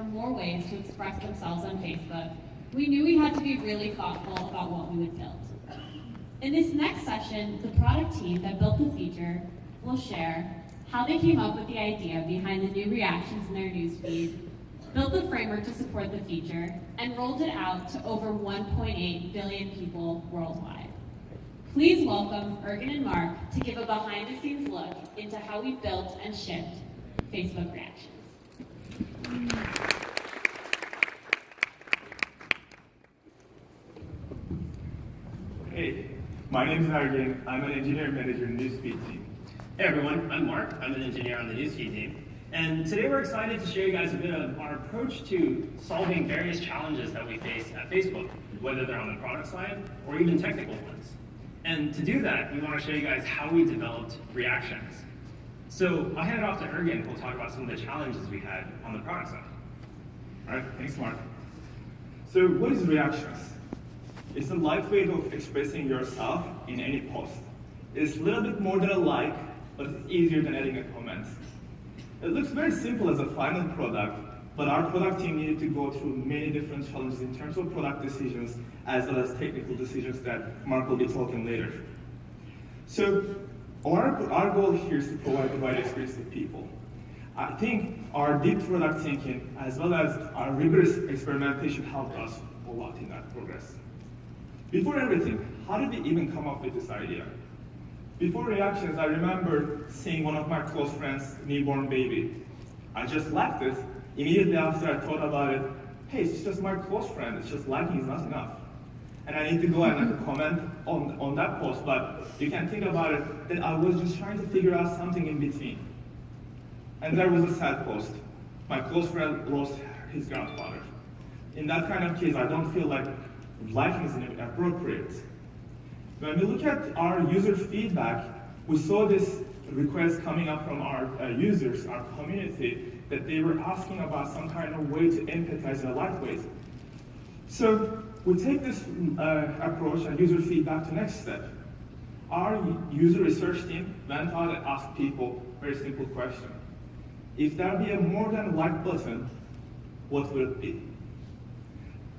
more ways to express themselves on Facebook, we knew we had to be really thoughtful about what we would build. In this next session, the product team that built the feature will share how they came up with the idea behind the new reactions in their newsfeed, built the framework to support the feature, and rolled it out to over 1.8 billion people worldwide. Please welcome Ergen and Mark to give a behind-the-scenes look into how we built and shipped Facebook Reactions. Hey, my name is Ergen. I'm an engineering manager in Newsfeed team. Hey everyone, I'm Mark. I'm an engineer on the Newsfeed team. And today we're excited to show you guys a bit of our approach to solving various challenges that we face at Facebook, whether they're on the product side or even technical ones. And to do that, we want to show you guys how we developed reactions. So I'll hand it off to Ergen, who'll talk about some of the challenges we had on the product side. All right, thanks, Mark. So what is reactions? It's a lightweight way of expressing yourself in any post. It's a little bit more than a like, but it's easier than adding a comment. It looks very simple as a final product, but our product team needed to go through many different challenges in terms of product decisions, as well as technical decisions that Mark will be talking later. So our goal here is to provide the right experience to people. I think our deep product thinking, as well as our rigorous experimentation, helped us a lot in that progress. Before everything, how did we even come up with this idea? Before reactions, I remember seeing one of my close friends' newborn baby. I just liked it. Immediately after I thought about it, hey, it's just my close friend. It's just liking is not enough. And I need to go and comment on that post, but you can think about it that I was just trying to figure out something in between. And there was a sad post. My close friend lost his grandfather. In that kind of case, I don't feel like liking is inappropriate. When we look at our user feedback, we saw this request coming up from our users, our community, that they were asking about some kind of way to empathize in a lightweight. So we take this approach and user feedback to next step. Our user research team went out and asked people a very simple question. If there be a more than like button, what would it be?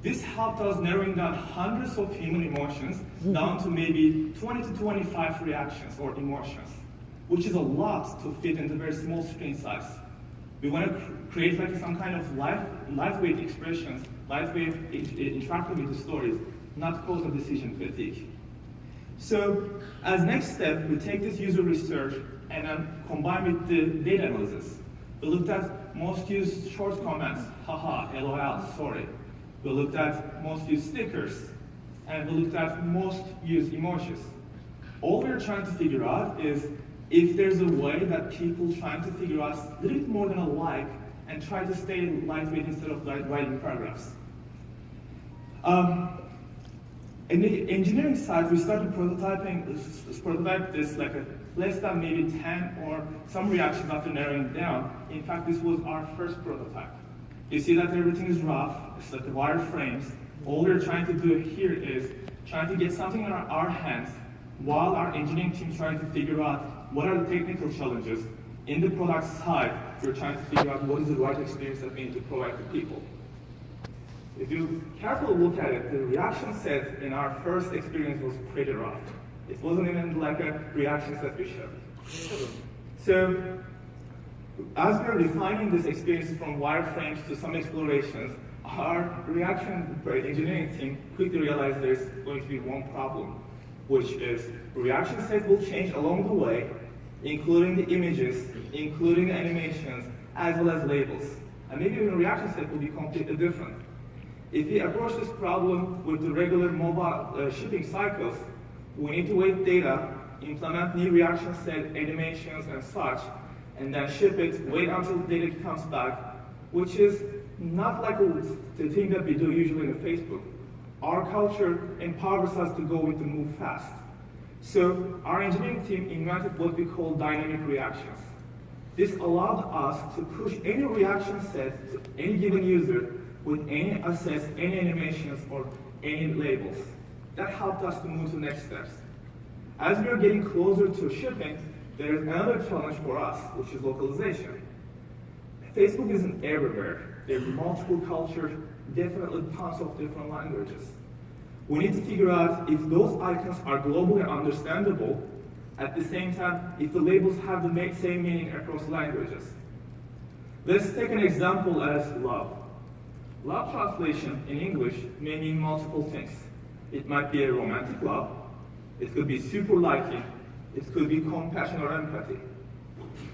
This helped us narrowing down hundreds of human emotions down to maybe 20 to 25 reactions or emotions, which is a lot to fit into very small screen size. We want to create like some kind of lightweight expressions, lightweight interacting with the stories, not cause of decision fatigue. So as next step, we take this user research and then combine with the data analysis. We looked at most used short comments, haha, LOL, sorry. We looked at most used stickers, and we looked at most used emojis. All we're trying to figure out is if there's a way that people trying to figure out a little bit more than a like and try to stay lightweight instead of writing paragraphs. In the engineering side, we started prototype this like a less than maybe 10 or some reactions after narrowing down. In fact, this was our first prototype. You see that everything is rough, it's like the wireframes. All we're trying to do here is trying to get something in our hands while our engineering team is trying to figure out what are the technical challenges. In the product side, we're trying to figure out what is the right experience that we need to provide to people. If you carefully look at it, the reaction set in our first experience was pretty rough. It wasn't even like a reaction set we showed. So, as we're refining this experience from wireframes to some explorations, our reaction engineering team quickly realized there's going to be one problem, which is reaction set will change along the way, including the images, including the animations, as well as labels. And maybe even reaction set will be completely different. If we approach this problem with the regular mobile shipping cycles, we need to wait data, implement new reaction set, animations, and such, and then ship it, wait until the data comes back, which is not like the thing that we do usually in Facebook. Our culture empowers us to go with the move fast. So our engineering team invented what we call dynamic reactions. This allowed us to push any reaction set to any given user with any assets, any animations, or any labels. That helped us to move to next steps. As we are getting closer to shipping, there is another challenge for us, which is localization. Facebook isn't everywhere. There's multiple cultures, definitely tons of different languages. We need to figure out if those icons are globally understandable, at the same time, if the labels have the same meaning across languages. Let's take an example as love. Love translation in English may mean multiple things. It might be a romantic love, it could be super liking, it could be compassion or empathy.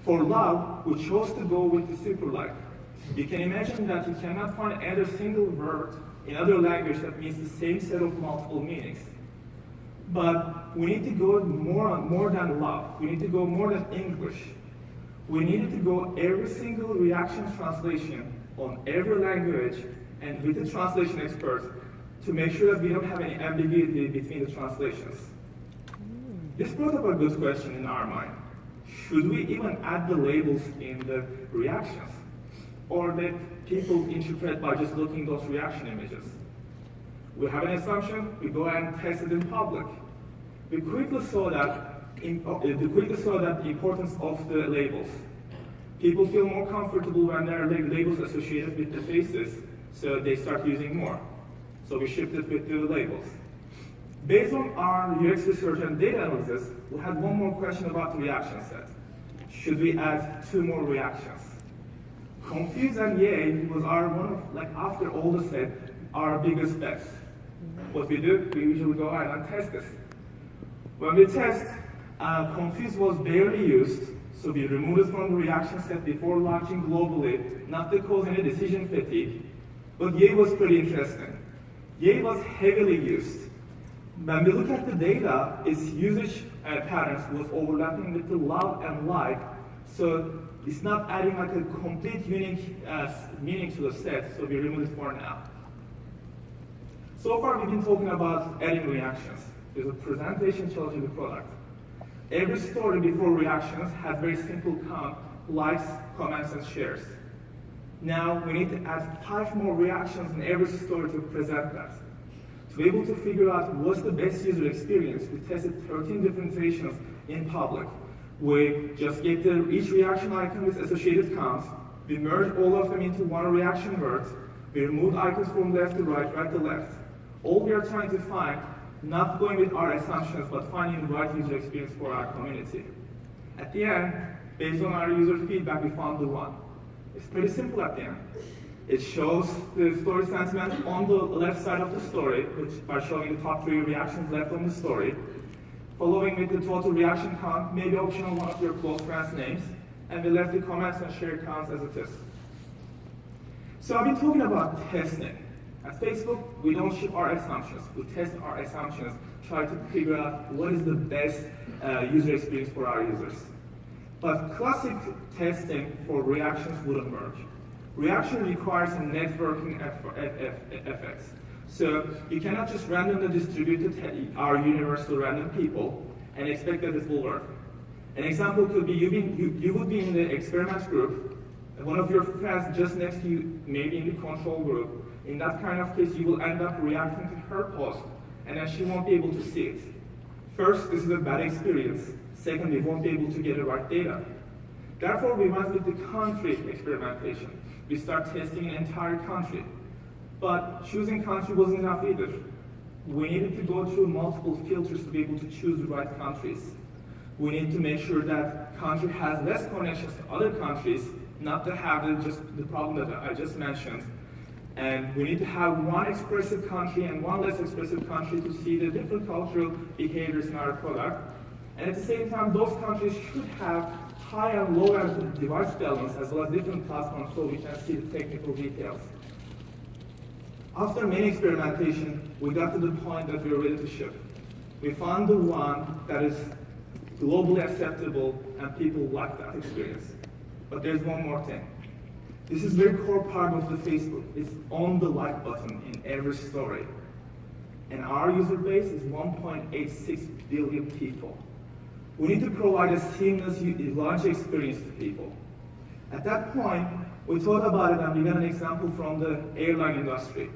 For love, we chose to go with the super like. You can imagine that you cannot find either single word in other language that means the same set of multiple meanings. But we need to go more than love. We need to go more than English. We needed to go every single reaction translation on every language and with the translation experts to make sure that we don't have any ambiguity between the translations. This brought up a good question in our mind. Should we even add the labels in the reactions? Or let people interpret by just looking at those reaction images? We have an assumption, we go and test it in public. We quickly saw that the importance of the labels. People feel more comfortable when there are labels associated with the faces, so they start using more. So we shifted with the labels. Based on our UX research and data analysis, we had one more question about the reaction set. Should we add 2 more reactions? Confuse and Yay was after all the set, our biggest bets. What we do, we usually go ahead and test this. When we test, Confuse was barely used, so we removed it from the reaction set before launching globally, not to cause any decision fatigue. But Yay was pretty interesting. Yay was heavily used. When we look at the data, its usage patterns was overlapping with the love and like, so it's not adding like a complete unique meaning to the set, so we remove it for now. So far we've been talking about adding reactions. There's a presentation challenge in the product. Every story before reactions has very simple count, likes, comments, and shares. Now we need to add 5 more reactions in every story to present that. To be able to figure out what's the best user experience, we tested 13 different iterations in public. We just get each reaction icon with associated counts. We merge all of them into one reaction word. We remove icons from left to right to left. All we are trying to find, not going with our assumptions, but finding the right user experience for our community. At the end, based on our user feedback, we found the one. It's pretty simple at the end. It shows the story sentiment on the left side of the story, which by showing the top 3 reactions left on the story, following with the total reaction count, maybe optional one of your close friends' names, and we left the comments and shared counts as it is. So I've been talking about testing. At Facebook, we don't ship our assumptions. We test our assumptions, try to figure out what is the best user experience for our users. But classic testing for reactions wouldn't work. Reaction requires some networking effects. So you cannot just randomly distribute our universe to random people and expect that it will work. An example could be you would be in the experiment group, and one of your friends just next to you, maybe in the control group. In that kind of case, you will end up reacting to her post, and then she won't be able to see it. First, this is a bad experience. Second, we won't be able to get the right data. Therefore, we went with the country experimentation. We start testing an entire country. But choosing country wasn't enough either. We needed to go through multiple filters to be able to choose the right countries. We need to make sure that country has less connections to other countries, not to have the problem that I just mentioned. And we need to have one expressive country and one less expressive country to see the different cultural behaviors in our product. And at the same time, those countries should have high and low end device balance as well as different platforms so we can see the technical details. After many experimentation, we got to the point that we were ready to ship. We found the one that is globally acceptable and people like that experience. But there's one more thing. This is a very core part of the Facebook. It's on the like button in every story. And our user base is 1.86 billion people. We need to provide a seamless launch experience to people. At that point, we thought about it and we got an example from the airline industry.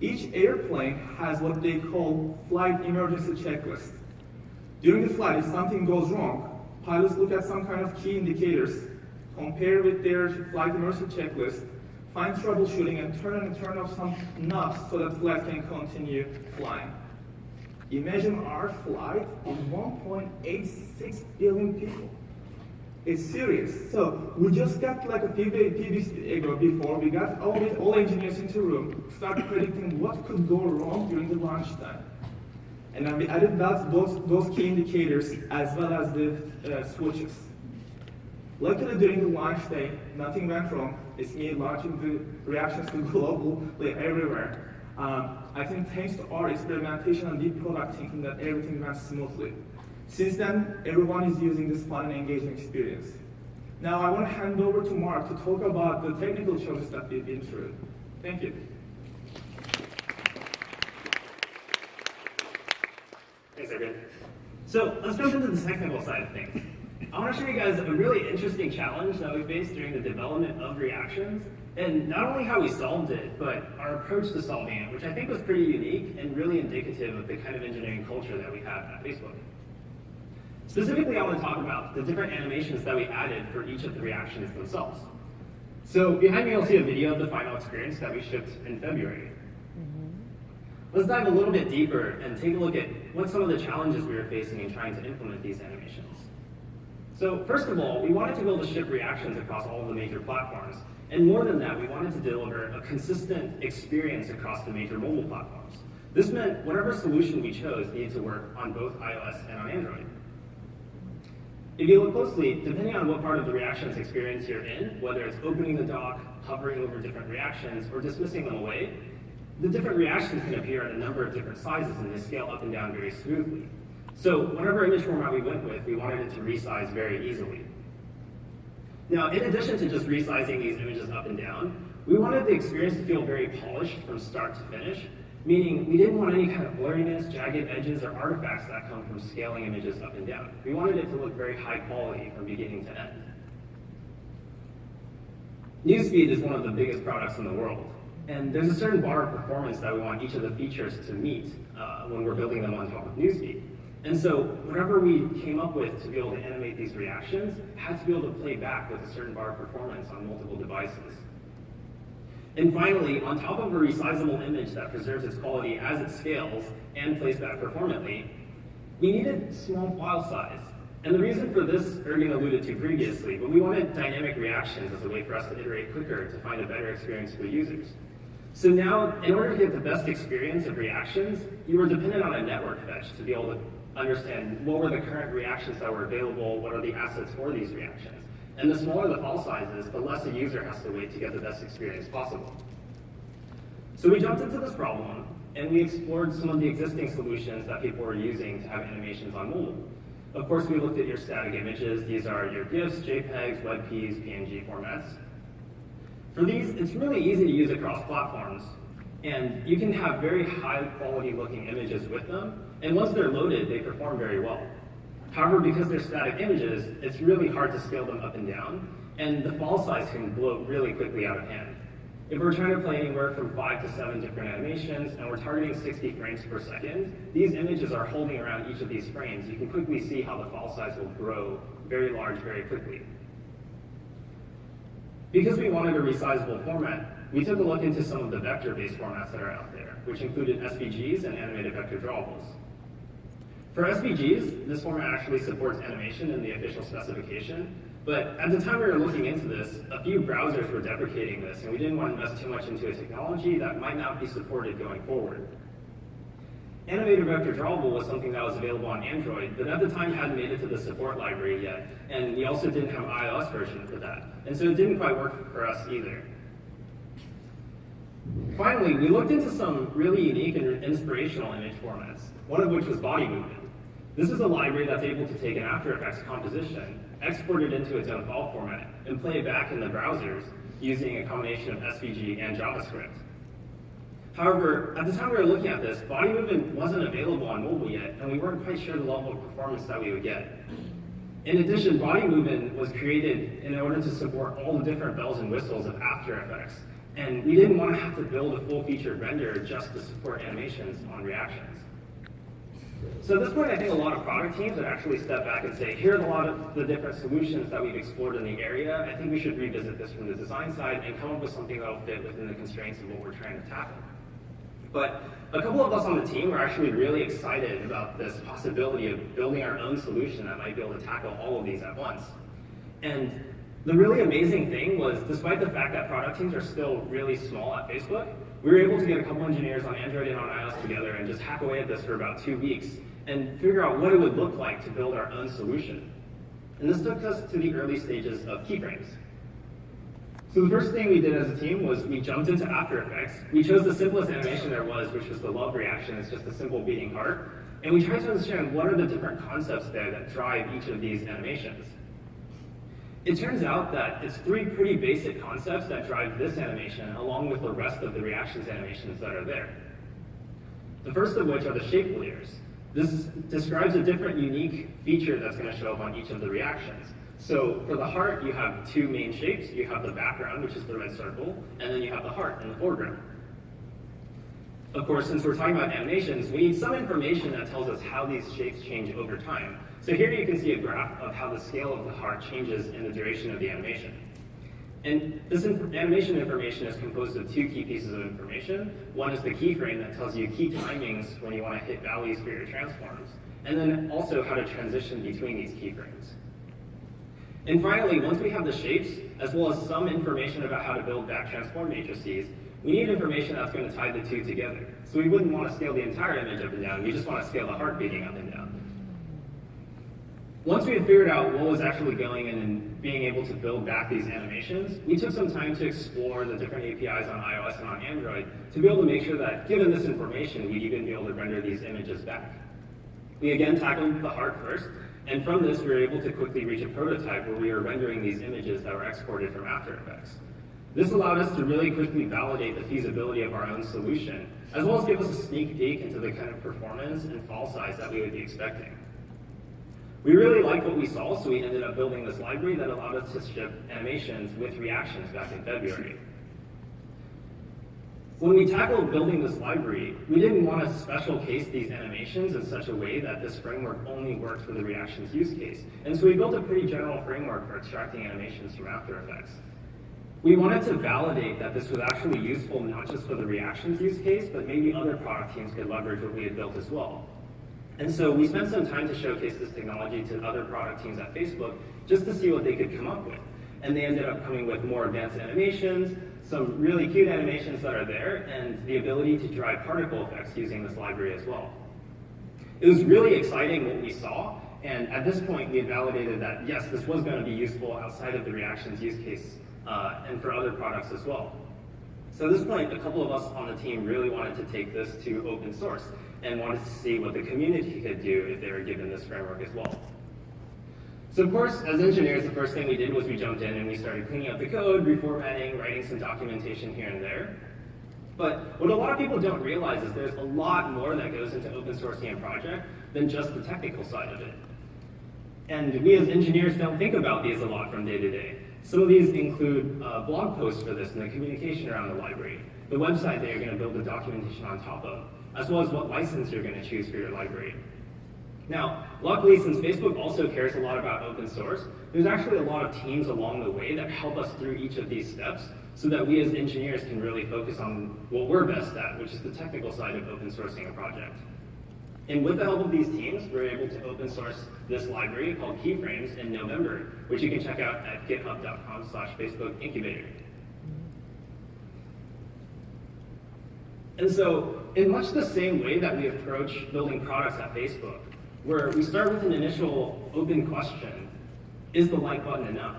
Each airplane has what they call flight emergency checklist. During the flight, if something goes wrong, pilots look at some kind of key indicators, compare with their flight emergency checklist, find troubleshooting, and turn off some knobs so that flight can continue flying. Imagine our flight is 1.86 billion people. It's serious. So we just got like a few days ago before, we got all engineers into the room, started predicting what could go wrong during the launch time. And then we added those key indicators as well as the switches. Luckily, during the launch day, nothing went wrong. It's me launching the reactions to globally everywhere. I think thanks to our experimentation and deep product thinking that everything went smoothly. Since then, everyone is using this fun and engaging experience. Now I want to hand over to Mark to talk about the technical challenges that we've been through. Thank you. Thanks, Ergun. So let's jump into the technical side of things. I want to show you guys a really interesting challenge that we faced during the development of reactions, and not only how we solved it, but our approach to solving it, which I think was pretty unique and really indicative of the kind of engineering culture that we have at Facebook. Specifically, I want to talk about the different animations that we added for each of the reactions themselves. So behind me, you'll see a video of the final experience that we shipped in February. Let's dive a little bit deeper and take a look at what some of the challenges we were facing in trying to implement these animations. So first of all, we wanted to be able to ship reactions across all of the major platforms. And more than that, we wanted to deliver a consistent experience across the major mobile platforms. This meant whatever solution we chose needed to work on both iOS and on Android. If you look closely, depending on what part of the reactions experience you're in, whether it's opening the dock, hovering over different reactions, or dismissing them away, the different reactions can appear at a number of different sizes and they scale up and down very smoothly. So whatever image format we went with, we wanted it to resize very easily. Now, in addition to just resizing these images up and down, we wanted the experience to feel very polished from start to finish, meaning we didn't want any kind of blurriness, jagged edges, or artifacts that come from scaling images up and down. We wanted it to look very high quality from beginning to end. Newsfeed is one of the biggest products in the world, and there's a certain bar of performance that we want each of the features to meet when we're building them on top of Newsfeed. And so whatever we came up with to be able to animate these reactions had to be able to play back with a certain bar of performance on multiple devices. And finally, on top of a resizable image that preserves its quality as it scales and plays back performantly, we needed small file size. And the reason for this, Ergun alluded to previously, but we wanted dynamic reactions as a way for us to iterate quicker to find a better experience for users. So now, in order to get the best experience of reactions, you were dependent on a network fetch to be able to understand what were the current reactions that were available, what are the assets for these reactions. And the smaller the file sizes, the less a user has to wait to get the best experience possible. So we jumped into this problem, and we explored some of the existing solutions that people were using to have animations on mobile. Of course, we looked at your static images. These are your GIFs, JPEGs, WebPs, PNG formats. For these, it's really easy to use across platforms, and you can have very high quality looking images with them, and once they're loaded, they perform very well. However, because they're static images, it's really hard to scale them up and down, and the file size can bloat really quickly out of hand. If we're trying to play anywhere from 5 to 7 different animations, and we're targeting 60 frames per second, these images are holding around each of these frames. You can quickly see how the file size will grow very large very quickly. Because we wanted a resizable format, we took a look into some of the vector-based formats that are out there, which included SVGs and animated vector drawables. For SVGs, this format actually supports animation in the official specification, but at the time we were looking into this, a few browsers were deprecating this, and we didn't want to invest too much into a technology that might not be supported going forward. Animated vector drawable was something that was available on Android, but at the time hadn't made it to the support library yet, and we also didn't have an iOS version for that, and so it didn't quite work for us either. Finally, we looked into some really unique and inspirational image formats, one of which was body movement. This is a library that's able to take an After Effects composition, export it into its own file format, and play it back in the browsers using a combination of SVG and JavaScript. However, at the time we were looking at this, body movement wasn't available on mobile yet, and we weren't quite sure the level of performance that we would get. In addition, body movement was created in order to support all the different bells and whistles of After Effects, and we didn't want to have to build a full-featured render just to support animations on reactions. So at this point, I think a lot of product teams would actually step back and say, here are a lot of the different solutions that we've explored in the area. I think we should revisit this from the design side and come up with something that will fit within the constraints of what we're trying to tackle. But a couple of us on the team were actually really excited about this possibility of building our own solution that might be able to tackle all of these at once. And the really amazing thing was, despite the fact that product teams are still really small at Facebook, we were able to get a couple engineers on Android and on iOS together and just hack away at this for about 2 weeks and figure out what it would look like to build our own solution. And this took us to the early stages of keyframes. So the first thing we did as a team was we jumped into After Effects. We chose the simplest animation there was, which was the love reaction. It's just a simple beating heart. And we tried to understand what are the different concepts there that drive each of these animations. It turns out that it's 3 pretty basic concepts that drive this animation, along with the rest of the reactions animations that are there. The first of which are the shape layers. This describes a different unique feature that's going to show up on each of the reactions. So for the heart, you have 2 main shapes. You have the background, which is the red circle, and then you have the heart in the foreground. Of course, since we're talking about animations, we need some information that tells us how these shapes change over time. So here you can see a graph of how the scale of the heart changes in the duration of the animation. And this animation information is composed of 2 key pieces of information. One is the keyframe that tells you key timings when you want to hit values for your transforms, and then also how to transition between these keyframes. And finally, once we have the shapes, as well as some information about how to build back transform matrices, we need information that's going to tie the 2 together. So we wouldn't want to scale the entire image up and down, we just want to scale the heart beating up and down. Once we had figured out what was actually going in and being able to build back these animations, we took some time to explore the different APIs on iOS and on Android to be able to make sure that, given this information, we'd even be able to render these images back. We again tackled the heart first, and from this we were able to quickly reach a prototype where we were rendering these images that were exported from After Effects. This allowed us to really quickly validate the feasibility of our own solution, as well as give us a sneak peek into the kind of performance and file size that we would be expecting. We really liked what we saw, so we ended up building this library that allowed us to ship animations with reactions back in February. When we tackled building this library, we didn't want to special case these animations in such a way that this framework only worked for the reactions use case. And so we built a pretty general framework for extracting animations from After Effects. We wanted to validate that this was actually useful not just for the reactions use case, but maybe other product teams could leverage what we had built as well. And so we spent some time to showcase this technology to other product teams at Facebook just to see what they could come up with. And they ended up coming with more advanced animations, some really cute animations that are there, and the ability to drive particle effects using this library as well. It was really exciting what we saw, and at this point we had validated that yes, this was going to be useful outside of the reactions use case and for other products as well. So at this point, a couple of us on the team really wanted to take this to open source and wanted to see what the community could do if they were given this framework as well. So of course, as engineers, the first thing we did was we jumped in and we started cleaning up the code, reformatting, writing some documentation here and there. But what a lot of people don't realize is there's a lot more that goes into open sourcing a project than just the technical side of it. And we as engineers don't think about these a lot from day to day. Some of these include blog posts for this and the communication around the library, the website that you're going to build the documentation on top of, as well as what license you're going to choose for your library. Now, luckily, since Facebook also cares a lot about open source, there's actually a lot of teams along the way that help us through each of these steps so that we as engineers can really focus on what we're best at, which is the technical side of open sourcing a project. And with the help of these teams, we're able to open source this library called Keyframes in November, which you can check out at github.com/Facebook Incubator. And so, in much the same way that we approach building products at Facebook, where we start with an initial open question, is the like button enough?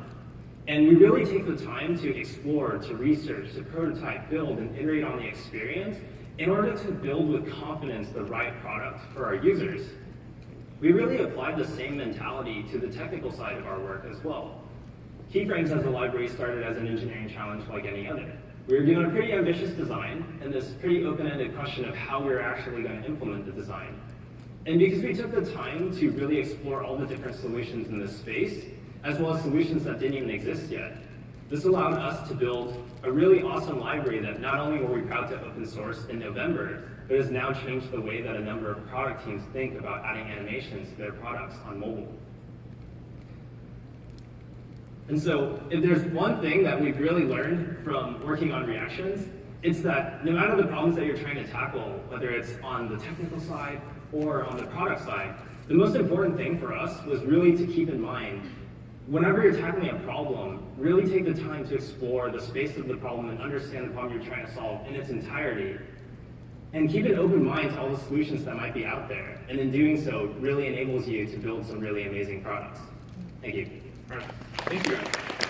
And we really take the time to explore, to research, to prototype, build, and iterate on the experience in order to build with confidence the right product for our users. We really applied the same mentality to the technical side of our work as well. Keyframes as a library started as an engineering challenge like any other. We were given a pretty ambitious design and this pretty open-ended question of how we were actually going to implement the design. And because we took the time to really explore all the different solutions in this space, as well as solutions that didn't even exist yet, This allowed us to build a really awesome library that not only were we proud to open source in November, but has now changed the way that a number of product teams think about adding animations to their products on mobile. And so, if there's one thing that we've really learned from working on reactions, it's that no matter the problems that you're trying to tackle, whether it's on the technical side or on the product side, the most important thing for us was really to keep in mind, whenever you're tackling a problem, really take the time to explore the space of the problem and understand the problem you're trying to solve in its entirety. And keep an open mind to all the solutions that might be out there. And in doing so, really enables you to build some really amazing products. Thank you. All right. Thank you.